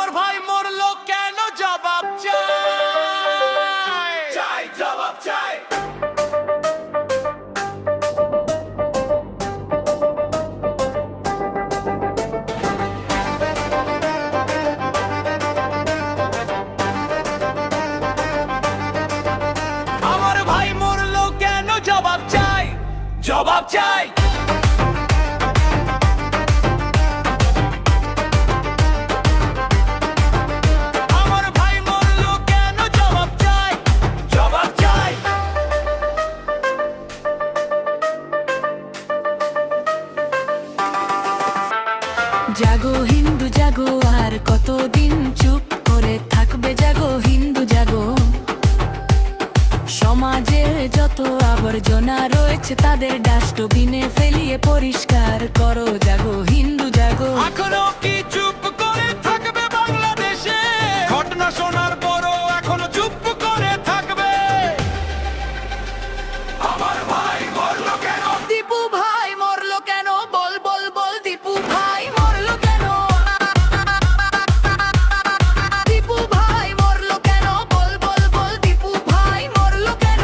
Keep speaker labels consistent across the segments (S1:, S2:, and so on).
S1: আমার ভাই মরলো কেন জবাব চাই, চাই জবাব চাই। আমার ভাই মরলো কেন জবাব চাই, জবাব চাই। আমার ভাই মরলো কেন জবাব চাই, জবাব চাই।
S2: জাগো হিন্দু জাগো, আর কতদিন চুপ করে থাকবে? জাগো হিন্দু জাগো, সমাজের যত আবর্জনা রয়েছে তাদের ডাস্টবিনে ফেলিয়ে পরিষ্কার করো। জাগো হিন্দু জাগো।
S1: এখনো কি চুপ করে থাকবে বাংলাদেশে? ঘটনা শোনার পরও এখনো চুপ করে থাকবে। আমার ভাই মরলো কেন,
S2: দীপু ভাই মরলো কেন? বল বল বল, দীপু ভাই মরলো কেন? দীপু ভাই মরলো কেন? বল বল বল, দীপু ভাই মরলো কেন?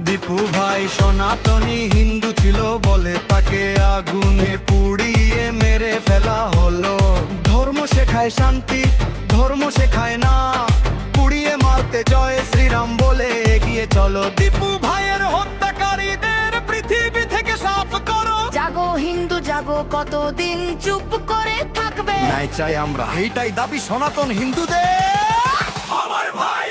S3: দীপু ভাই সনাতনী হিন্দু ছিল বলে তাকে আগুনে পুড়িয়ে মেরে ফেলা হলো। ধর্ম শেখায় শান্তি, ধর্ম শেখায় না পুড়িয়ে মারতে। জয় শ্রীরাম বলে এগিয়ে চলো।
S1: দীপু ভাইয়ের হত্যাকারীদের পৃথিবী থেকে সাফ করো।
S2: জাগো হিন্দু জাগো, কতদিন চুপ করে থাকবে?
S3: ন্যায় চাই আমরা, এইটাই দাবি সনাতন হিন্দুদের।
S1: আমার ভাই